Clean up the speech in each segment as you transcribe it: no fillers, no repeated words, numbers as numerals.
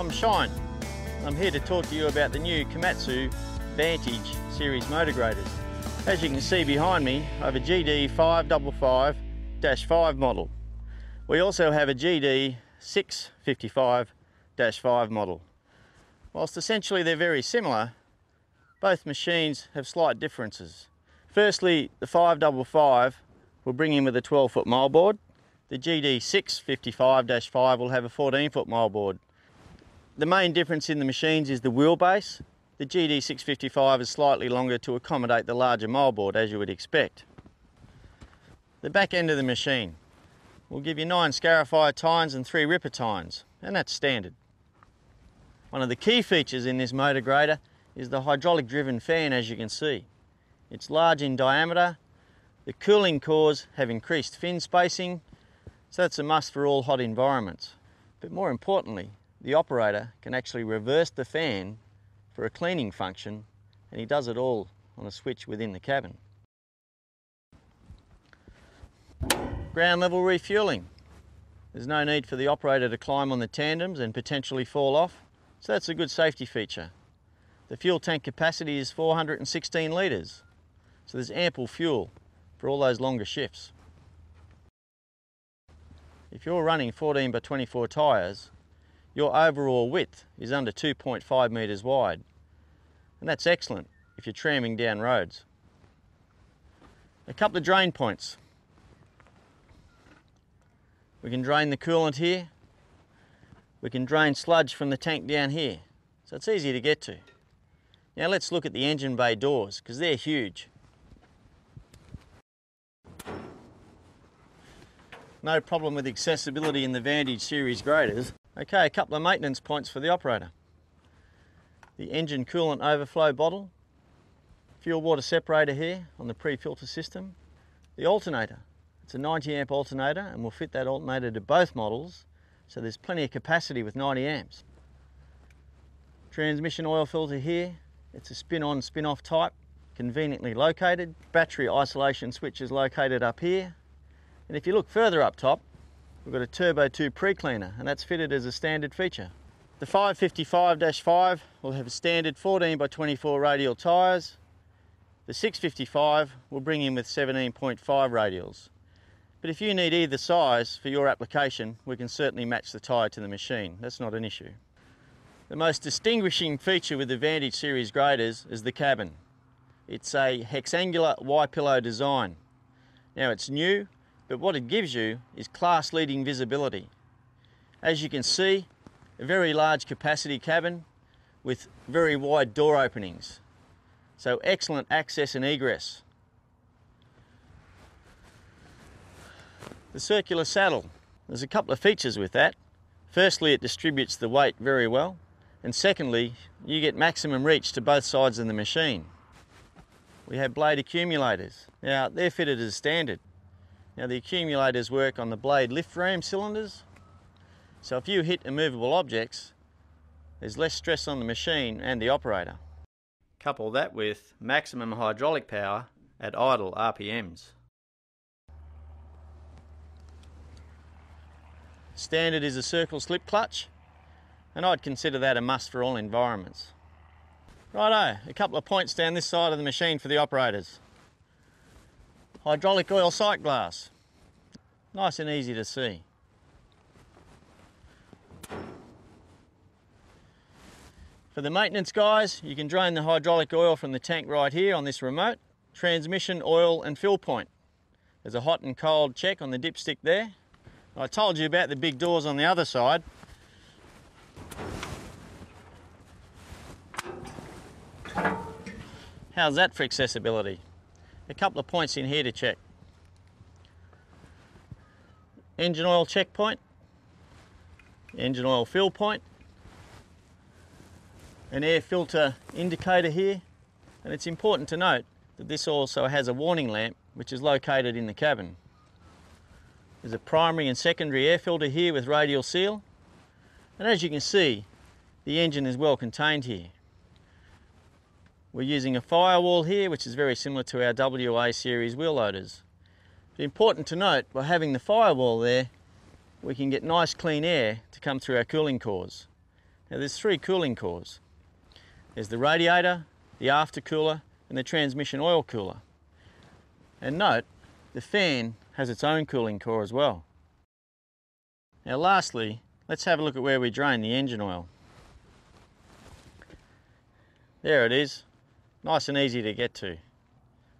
I'm Shine. I'm here to talk to you about the new Komatsu Vantage series motor graders. As you can see behind me, I have a GD 555-5 model. We also have a GD 655-5 model. Whilst essentially they're very similar, both machines have slight differences. Firstly, the 555 will bring in with a 12-foot moldboard. The GD 655-5 will have a 14-foot moldboard. The main difference in the machines is the wheelbase. The GD 655 is slightly longer to accommodate the larger moldboard, as you would expect. The back end of the machine will give you 9 scarifier tines and 3 ripper tines, and that's standard. One of the key features in this motor grader is the hydraulic driven fan, as you can see. It's large in diameter, the cooling cores have increased fin spacing, so that's a must for all hot environments. But more importantly, the operator can actually reverse the fan for a cleaning function, and he does it all on a switch within the cabin. Ground level refueling. There's no need for the operator to climb on the tandems and potentially fall off, so that's a good safety feature. The fuel tank capacity is 416 litres, so there's ample fuel for all those longer shifts. If you're running 14 by 24 tyres, your overall width is under 2.5 metres wide, and that's excellent if you're tramming down roads. A couple of drain points. We can drain the coolant here. We can drain sludge from the tank down here, so it's easy to get to. Now let's look at the engine bay doors, because they're huge. No problem with accessibility in the Vantage series graders. Okay, a couple of maintenance points for the operator. The engine coolant overflow bottle, fuel water separator here on the pre-filter system. The alternator, it's a 90 amp alternator and we'll fit that alternator to both models, so there's plenty of capacity with 90 amps. Transmission oil filter here, it's a spin-on, spin-off type, conveniently located. Battery isolation switch is located up here. And if you look further up top, we've got a Turbo 2 pre-cleaner, and that's fitted as a standard feature. The 555-5 will have standard 14 by 24 radial tyres. The 655 will bring in with 17.5 radials. But if you need either size for your application, we can certainly match the tyre to the machine. That's not an issue. The most distinguishing feature with the Vantage series graders is the cabin. It's a hexangular Y-pillow design. Now it's new, but what it gives you is class-leading visibility. As you can see, a very large capacity cabin with very wide door openings. So excellent access and egress. The circular saddle. There's a couple of features with that. Firstly, it distributes the weight very well. And secondly, you get maximum reach to both sides of the machine. We have blade accumulators. Now, they're fitted as standard. Now, the accumulators work on the blade lift ram cylinders. So if you hit immovable objects, there's less stress on the machine and the operator. Couple that with maximum hydraulic power at idle RPMs. Standard is a circle slip clutch, and I'd consider that a must for all environments. Righto, a couple of points down this side of the machine for the operators. Hydraulic oil sight glass, nice and easy to see. For the maintenance guys, you can drain the hydraulic oil from the tank right here on this remote. Transmission, oil and fill point. There's a hot and cold check on the dipstick there. I told you about the big doors on the other side. How's that for accessibility? A couple of points in here to check. Engine oil check point, engine oil fill point, an air filter indicator here, and it's important to note that this also has a warning lamp which is located in the cabin. There's a primary and secondary air filter here with radial seal, and as you can see, the engine is well contained here. We're using a firewall here, which is very similar to our WA series wheel loaders. But important to note, by having the firewall there, we can get nice clean air to come through our cooling cores. Now there's 3 cooling cores. There's the radiator, the aftercooler, and the transmission oil cooler. And note, the fan has its own cooling core as well. Now lastly, let's have a look at where we drain the engine oil. There it is, nice and easy to get to.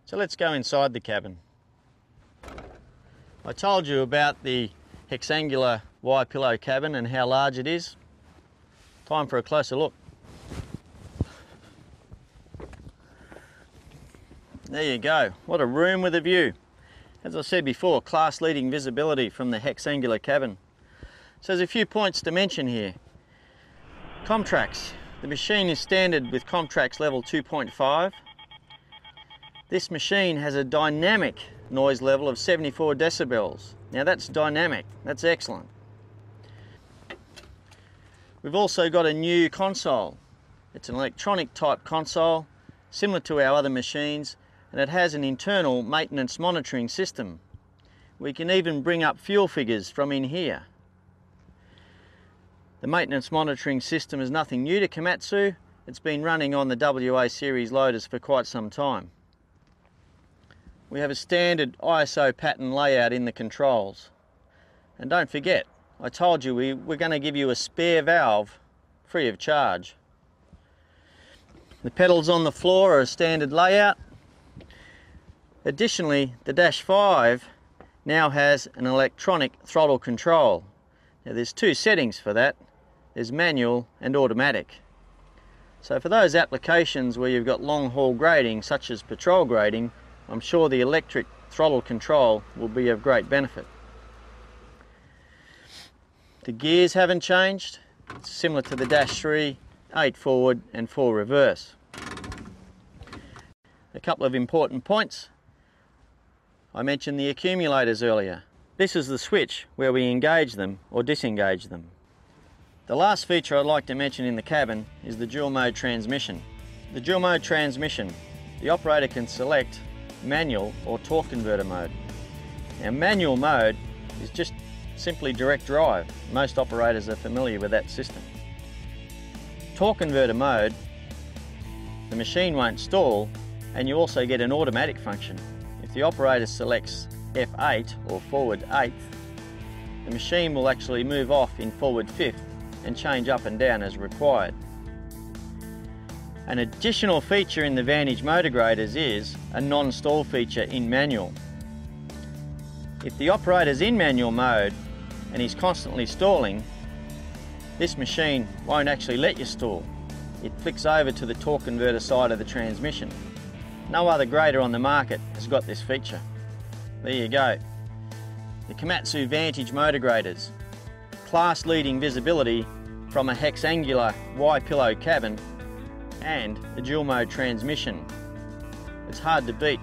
So let's go inside the cabin. I told you about the hexangular Y-pillow cabin and how large it is. Time for a closer look. There you go, what a room with a view. As I said before, class-leading visibility from the hexangular cabin. So there's a few points to mention here. Comtrax. The machine is standard with Comtrax level 2.5. This machine has a dynamic noise level of 74 decibels. Now that's dynamic, that's excellent. We've also got a new console. It's an electronic type console, similar to our other machines, and it has an internal maintenance monitoring system. We can even bring up fuel figures from in here. The maintenance monitoring system is nothing new to Komatsu. It's been running on the WA series loaders for quite some time. We have a standard ISO pattern layout in the controls. And don't forget, I told you we're going to give you a spare valve free of charge. The pedals on the floor are a standard layout. Additionally, the Dash 5 now has an electronic throttle control. Now there's 2 settings for that. There's manual and automatic. So for those applications where you've got long haul grading, such as patrol grading, I'm sure the electric throttle control will be of great benefit. The gears haven't changed. It's similar to the Dash 3, 8 forward and 4 reverse. A couple of important points. I mentioned the accumulators earlier. This is the switch where we engage them or disengage them. The last feature I'd like to mention in the cabin is the dual mode transmission. The dual mode transmission, the operator can select manual or torque converter mode. Now manual mode is just simply direct drive. Most operators are familiar with that system. Torque converter mode, the machine won't stall and you also get an automatic function. If the operator selects F8 or forward 8th, the machine will actually move off in forward 5th and change up and down as required. An additional feature in the Vantage motor graders is a non-stall feature in manual. If the operator's in manual mode and he's constantly stalling, this machine won't actually let you stall. It flicks over to the torque converter side of the transmission. No other grader on the market has got this feature. There you go. The Komatsu Vantage motor graders. Class-leading visibility from a hexangular Y-pillow cabin and the dual mode transmission. It's hard to beat.